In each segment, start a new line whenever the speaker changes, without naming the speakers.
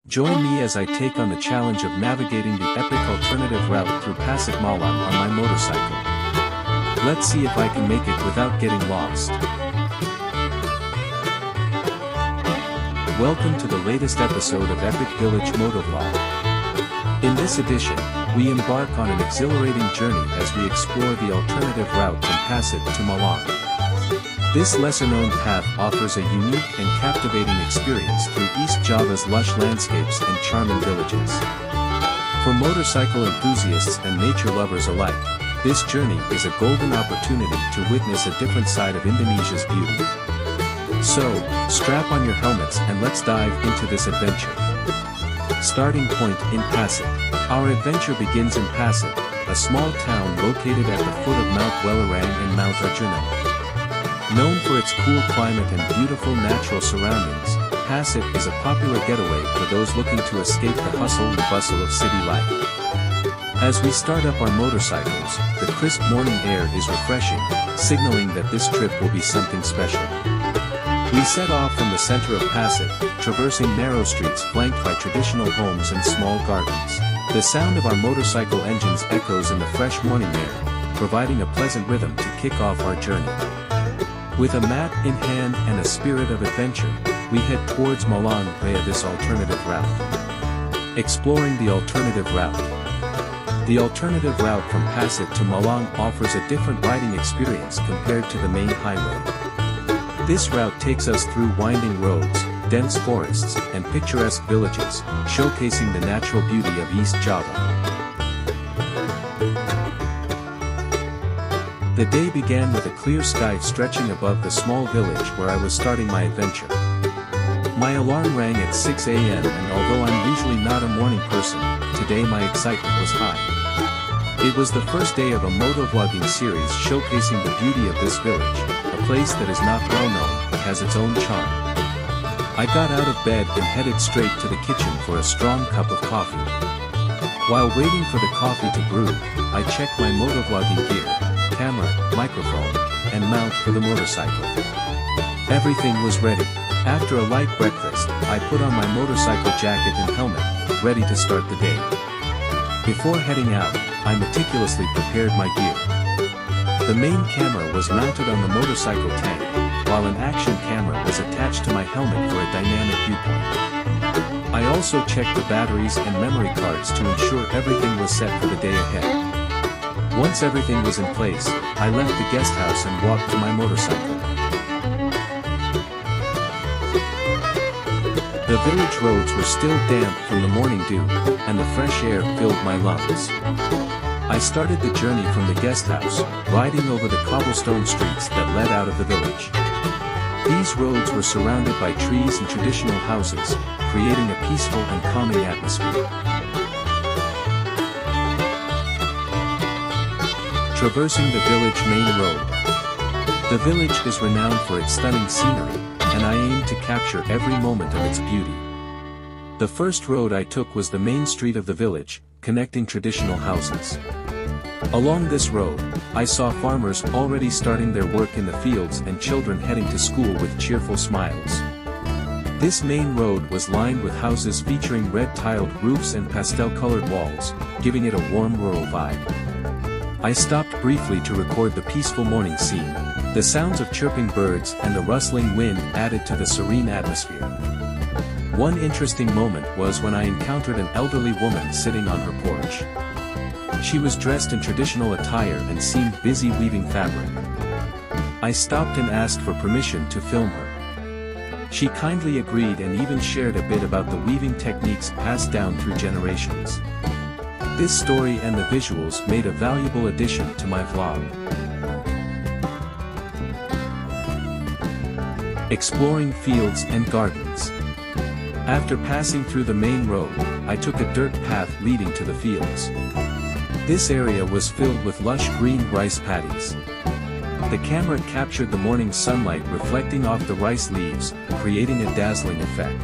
Join me as I take on the challenge of navigating the epic alternative route through Pasig Malang on my motorcycle. Let's see if I can make it without getting lost. Welcome to the latest episode of Epic Village Motovlog. In this edition, we embark on an exhilarating journey as we explore the alternative route from Pasig to Malang. This lesser-known path offers a unique and captivating experience through East Java's lush landscapes and charming villages. For motorcycle enthusiasts and nature lovers alike, this journey is a golden opportunity to witness a different side of Indonesia's beauty. So, strap on your helmets and let's dive into this adventure. Starting point in Pasig. Our adventure begins in Pasig, a small town located at the foot of Mount Wellerang and Mount Arjuna. Known for its cool climate and beautiful natural surroundings, Pasig is a popular getaway for those looking to escape the hustle and bustle of city life. As we start up our motorcycles, the crisp morning air is refreshing, signaling that this trip will be something special. We set off from the center of Pasig, traversing narrow streets flanked by traditional homes and small gardens. The sound of our motorcycle engines echoes in the fresh morning air, providing a pleasant rhythm to kick off our journey. With a map in hand and a spirit of adventure, we head towards Malang via this alternative route. Exploring the alternative route. The alternative route from Pasig to Malang offers a different riding experience compared to the main highway. This route takes us through winding roads, dense forests, and picturesque villages, showcasing the natural beauty of East Java. The day began with a clear sky stretching above the small village where I was starting my adventure. My alarm rang at 6 a.m. and although I'm usually not a morning person, today my excitement was high. It was the first day of a motovlogging series showcasing the beauty of this village, a place that is not well known but has its own charm. I got out of bed and headed straight to the kitchen for a strong cup of coffee. While waiting for the coffee to brew, I checked my motovlogging gear, camera, microphone, and mount for the motorcycle. Everything was ready. After a light breakfast, I put on my motorcycle jacket and helmet, ready to start the day. Before heading out, I meticulously prepared my gear. The main camera was mounted on the motorcycle tank, while an action camera was attached to my helmet for a dynamic viewpoint. I also checked the batteries and memory cards to ensure everything was set for the day ahead. Once everything was in place, I left the guest house and walked to my motorcycle. The village roads were still damp from the morning dew, and the fresh air filled my lungs. I started the journey from the guest house, riding over the cobblestone streets that led out of the village. These roads were surrounded by trees and traditional houses, creating a peaceful and calming atmosphere. Traversing the village main road. The village is renowned for its stunning scenery, and I aimed to capture every moment of its beauty. The first road I took was the main street of the village, connecting traditional houses. Along this road, I saw farmers already starting their work in the fields and children heading to school with cheerful smiles. This main road was lined with houses featuring red-tiled roofs and pastel-colored walls, giving it a warm rural vibe. I stopped briefly to record the peaceful morning scene. The sounds of chirping birds and the rustling wind added to the serene atmosphere. One interesting moment was when I encountered an elderly woman sitting on her porch. She was dressed in traditional attire and seemed busy weaving fabric. I stopped and asked for permission to film her. She kindly agreed and even shared a bit about the weaving techniques passed down through generations. This story and the visuals made a valuable addition to my vlog. Exploring fields and gardens. After passing through the main road, I took a dirt path leading to the fields. This area was filled with lush green rice paddies. The camera captured the morning sunlight reflecting off the rice leaves, creating a dazzling effect.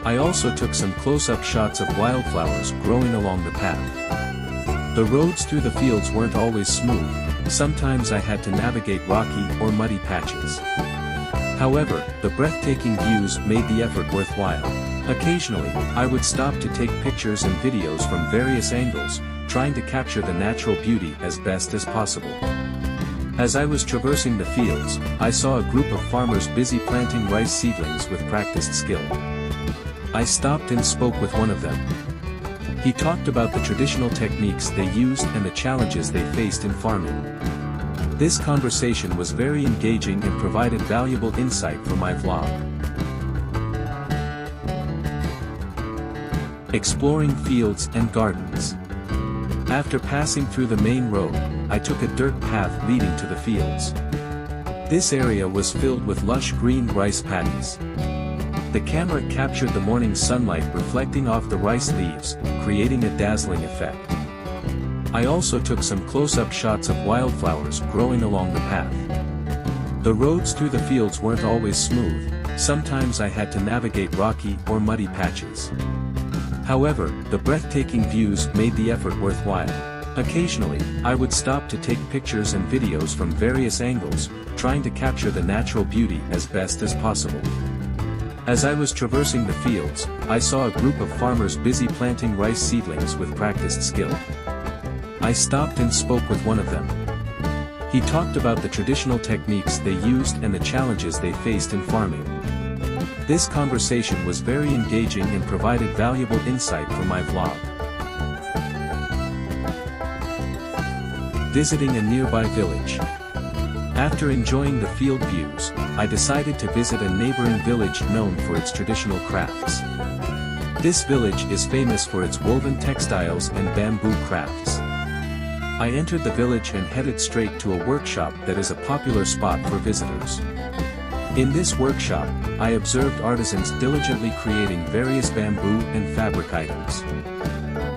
I also took some close-up shots of wildflowers growing along the path. The roads through the fields weren't always smooth, sometimes I had to navigate rocky or muddy patches. However, the breathtaking views made the effort worthwhile. Occasionally, I would stop to take pictures and videos from various angles, trying to capture the natural beauty as best as possible. As I was traversing the fields, I saw a group of farmers busy planting rice seedlings with practiced skill. I stopped and spoke with one of them. He talked about the traditional techniques they used and the challenges they faced in farming. This conversation was very engaging and provided valuable insight for my vlog. Exploring fields and gardens. After passing through the main road, I took a dirt path leading to the fields. This area was filled with lush green rice paddies. The camera captured the morning sunlight reflecting off the rice leaves, creating a dazzling effect. I also took some close-up shots of wildflowers growing along the path. The roads through the fields weren't always smooth, sometimes I had to navigate rocky or muddy patches. However, the breathtaking views made the effort worthwhile. Occasionally, I would stop to take pictures and videos from various angles, trying to capture the natural beauty as best as possible. As I was traversing the fields, I saw a group of farmers busy planting rice seedlings with practiced skill. I stopped and spoke with one of them. He talked about the traditional techniques they used and the challenges they faced in farming. This conversation was very engaging and provided valuable insight for my vlog. Visiting a nearby village. After enjoying the field views, I decided to visit a neighboring village known for its traditional crafts. This village is famous for its woven textiles and bamboo crafts. I entered the village and headed straight to a workshop that is a popular spot for visitors. In this workshop, I observed artisans diligently creating various bamboo and fabric items.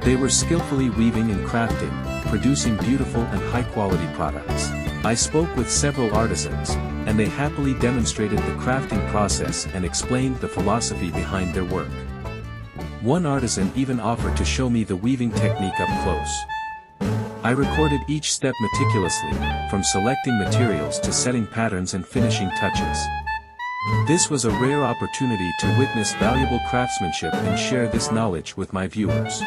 They were skillfully weaving and crafting, producing beautiful and high-quality products. I spoke with several artisans, and they happily demonstrated the crafting process and explained the philosophy behind their work. One artisan even offered to show me the weaving technique up close. I recorded each step meticulously, from selecting materials to setting patterns and finishing touches. This was a rare opportunity to witness valuable craftsmanship and share this knowledge with my viewers.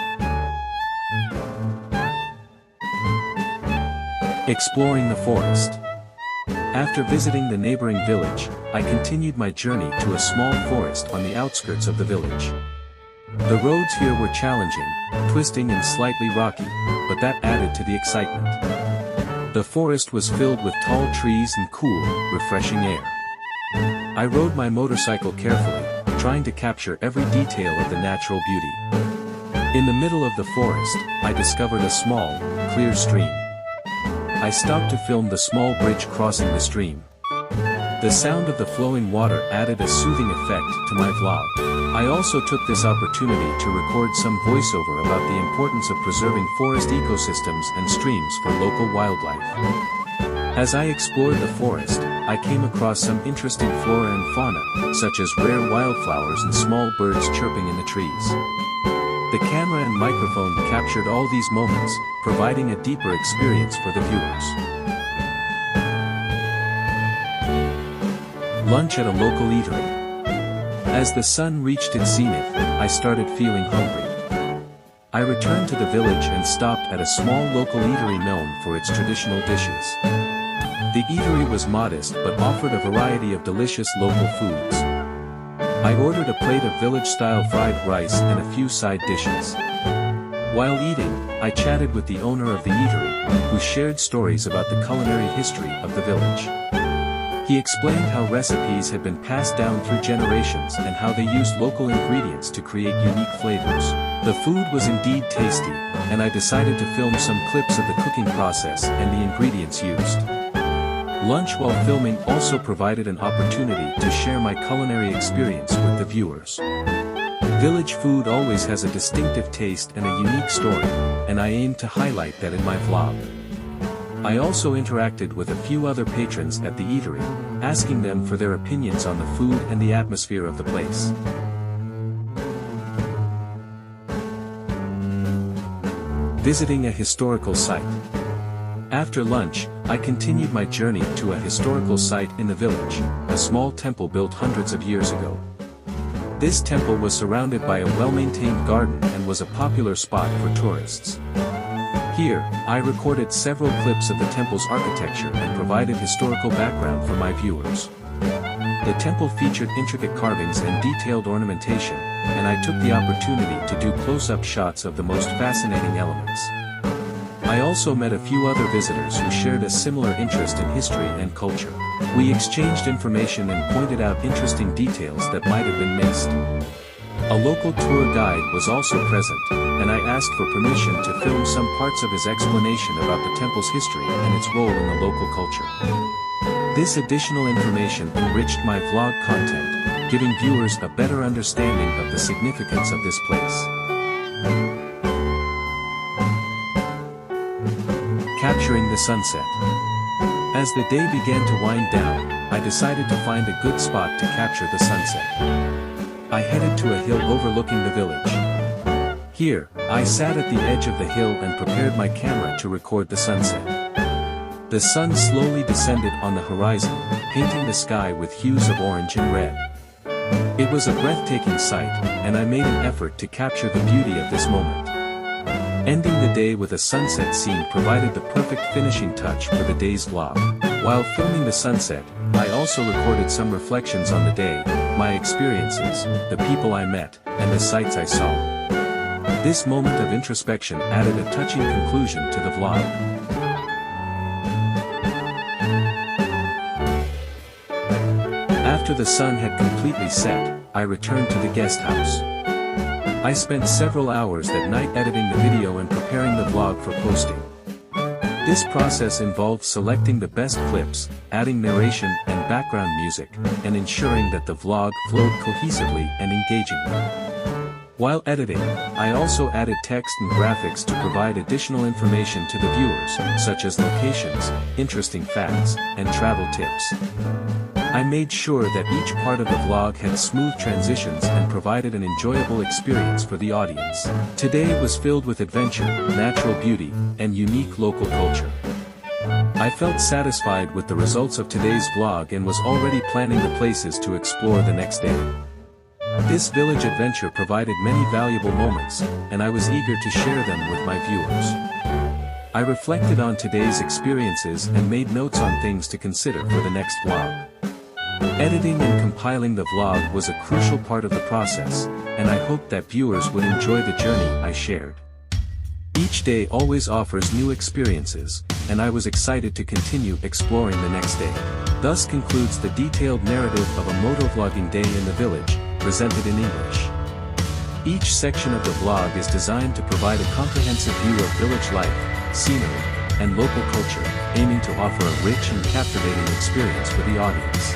Exploring the forest. After visiting the neighboring village, I continued my journey to a small forest on the outskirts of the village. The roads here were challenging, twisting and slightly rocky, but that added to the excitement. The forest was filled with tall trees and cool, refreshing air. I rode my motorcycle carefully, trying to capture every detail of the natural beauty. In the middle of the forest, I discovered a small, clear stream. I stopped to film the small bridge crossing the stream. The sound of the flowing water added a soothing effect to my vlog. I also took this opportunity to record some voiceover about the importance of preserving forest ecosystems and streams for local wildlife. As I explored the forest, I came across some interesting flora and fauna, such as rare wildflowers and small birds chirping in the trees. The camera and microphone captured all these moments, providing a deeper experience for the viewers. Lunch at a local eatery. As the sun reached its zenith, I started feeling hungry. I returned to the village and stopped at a small local eatery known for its traditional dishes. The eatery was modest but offered a variety of delicious local foods. I ordered a plate of village-style fried rice and a few side dishes. While eating, I chatted with the owner of the eatery, who shared stories about the culinary history of the village. He explained how recipes had been passed down through generations and how they used local ingredients to create unique flavors. The food was indeed tasty, and I decided to film some clips of the cooking process and the ingredients used. Lunch while filming also provided an opportunity to share my culinary experience with the viewers. Village food always has a distinctive taste and a unique story, and I aim to highlight that in my vlog. I also interacted with a few other patrons at the eatery, asking them for their opinions on the food and the atmosphere of the place. Visiting a historical site. After lunch, I continued my journey to a historical site in the village, a small temple built hundreds of years ago. This temple was surrounded by a well-maintained garden and was a popular spot for tourists. Here, I recorded several clips of the temple's architecture and provided historical background for my viewers. The temple featured intricate carvings and detailed ornamentation, and I took the opportunity to do close-up shots of the most fascinating elements. I also met a few other visitors who shared a similar interest in history and culture. We exchanged information and pointed out interesting details that might have been missed. A local tour guide was also present, and I asked for permission to film some parts of his explanation about the temple's history and its role in the local culture. This additional information enriched my vlog content, giving viewers a better understanding of the significance of this place. Capturing the sunset. As the day began to wind down, I decided to find a good spot to capture the sunset. I headed to a hill overlooking the village. Here, I sat at the edge of the hill and prepared my camera to record the sunset. The sun slowly descended on the horizon, painting the sky with hues of orange and red. It was a breathtaking sight, and I made an effort to capture the beauty of this moment. Ending the day with a sunset scene provided the perfect finishing touch for the day's vlog. While filming the sunset, I also recorded some reflections on the day, my experiences, the people I met, and the sights I saw. This moment of introspection added a touching conclusion to the vlog. After the sun had completely set, I returned to the guest house. I spent several hours that night editing the video and preparing the vlog for posting. This process involved selecting the best clips, adding narration and background music, and ensuring that the vlog flowed cohesively and engagingly. While editing, I also added text and graphics to provide additional information to the viewers, such as locations, interesting facts, and travel tips. I made sure that each part of the vlog had smooth transitions and provided an enjoyable experience for the audience. Today was filled with adventure, natural beauty, and unique local culture. I felt satisfied with the results of today's vlog and was already planning the places to explore the next day. This village adventure provided many valuable moments, and I was eager to share them with my viewers. I reflected on today's experiences and made notes on things to consider for the next vlog. Editing and compiling the vlog was a crucial part of the process, and I hoped that viewers would enjoy the journey I shared. Each day always offers new experiences, and I was excited to continue exploring the next day. Thus concludes the detailed narrative of a motovlogging day in the village, presented in English. Each section of the vlog is designed to provide a comprehensive view of village life, scenery, and local culture, aiming to offer a rich and captivating experience for the audience.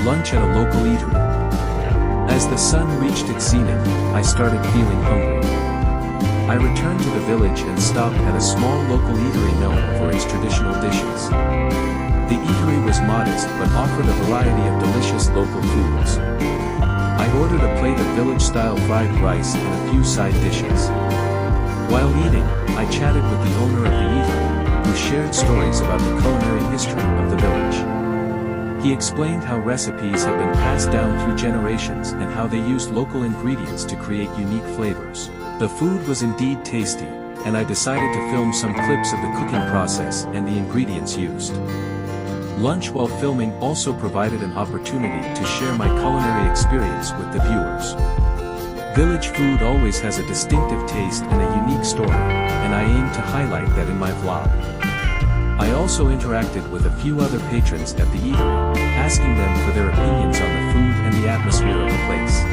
lunch at a local eatery. As the sun reached its zenith, I started feeling hungry. I returned to the village and stopped at a small local eatery known for its traditional dishes. The eatery was modest but offered a variety of delicious local foods. I ordered a plate of village-style fried rice and a few side dishes. While eating, I chatted with the owner of the eatery, who shared stories about the culinary history of the village. He explained how recipes had been passed down through generations and how they used local ingredients to create unique flavors. The food was indeed tasty, and I decided to film some clips of the cooking process and the ingredients used. Lunch while filming also provided an opportunity to share my culinary experience with the viewers. Village food always has a distinctive taste and a unique story, and I aim to highlight that in my vlog. I also interacted with a few other patrons at the eatery, asking them for their opinions on the food and the atmosphere of the place.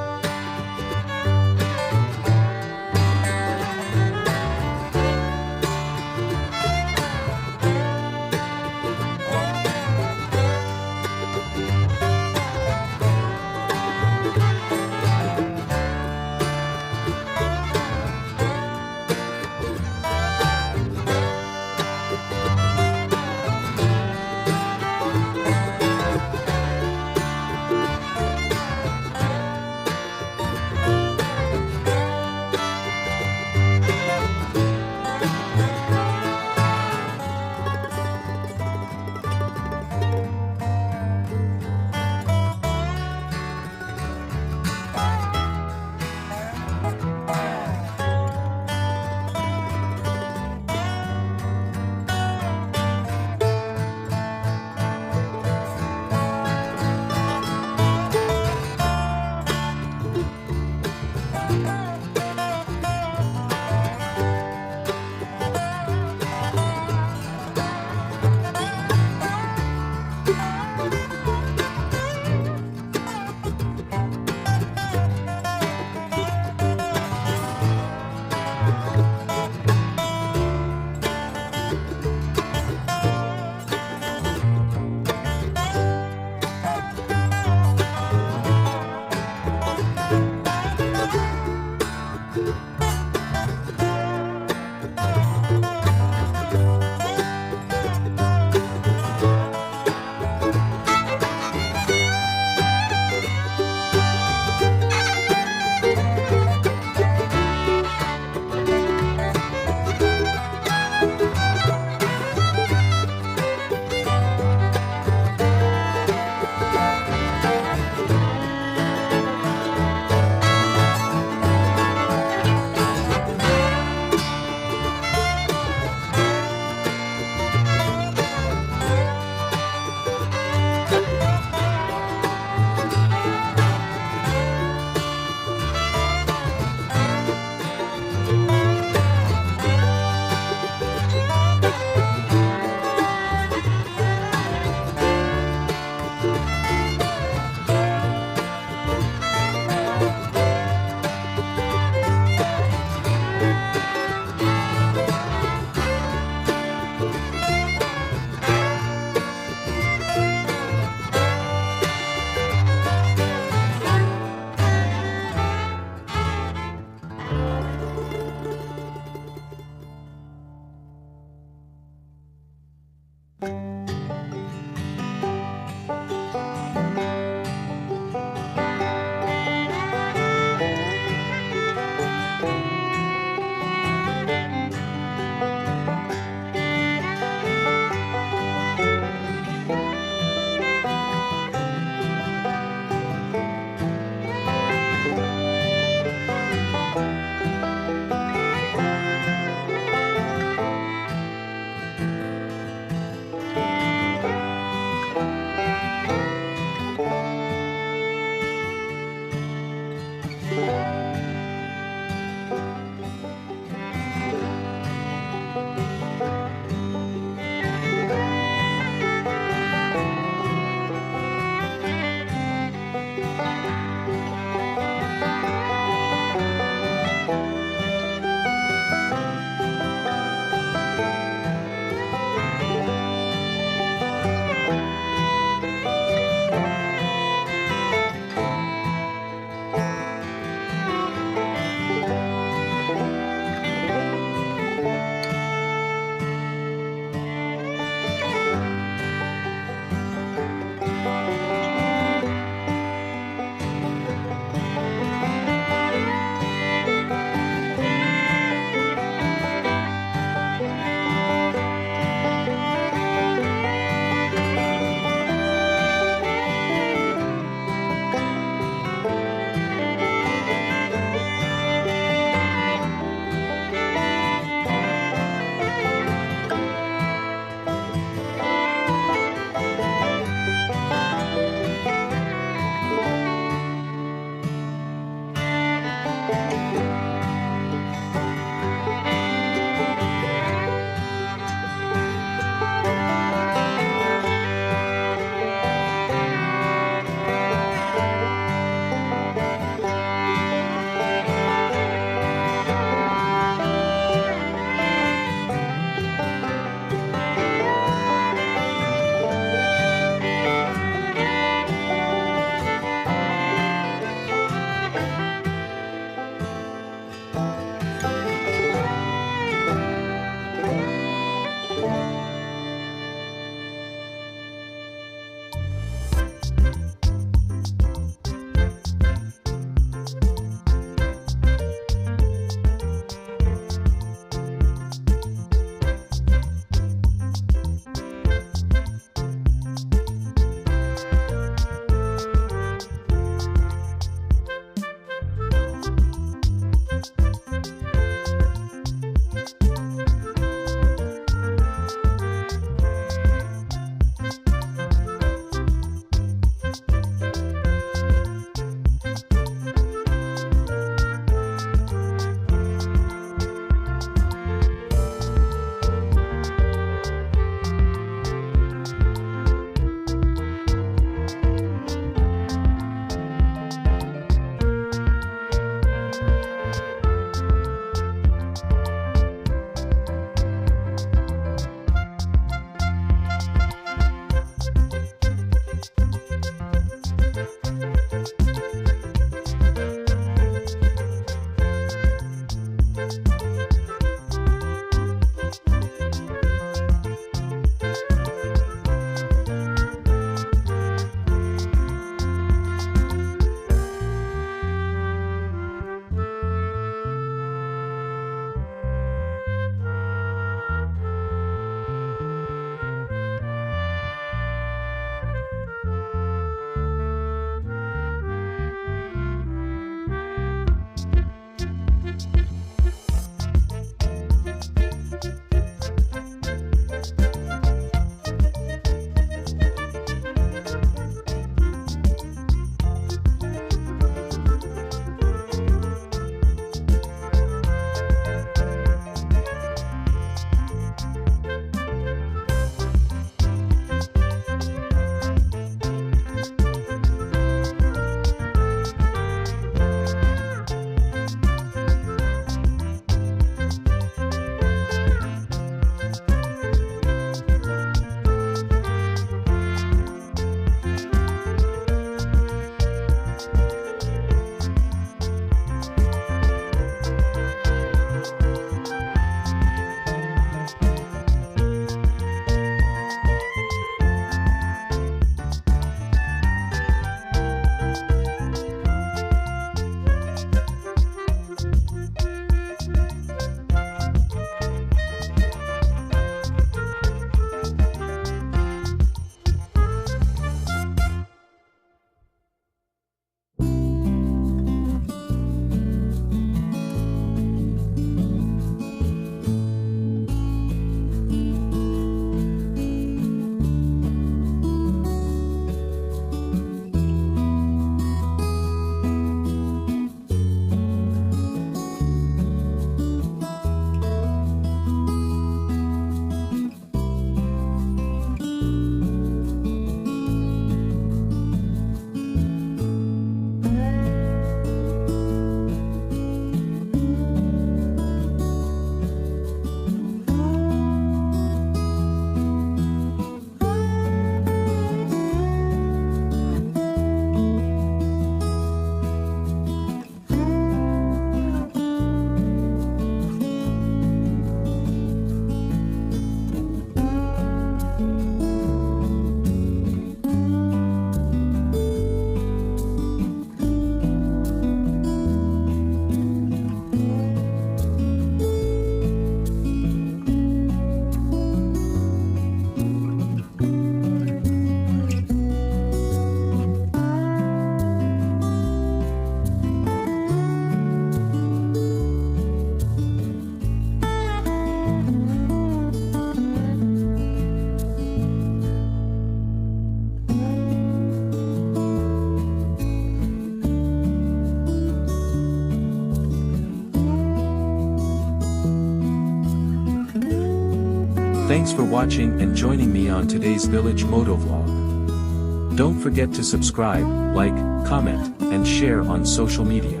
Thanks for watching and joining me on today's village motovlog. Don't forget to subscribe, like, comment, and share on social media.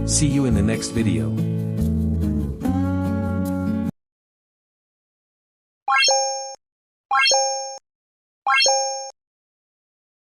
See you in the next video.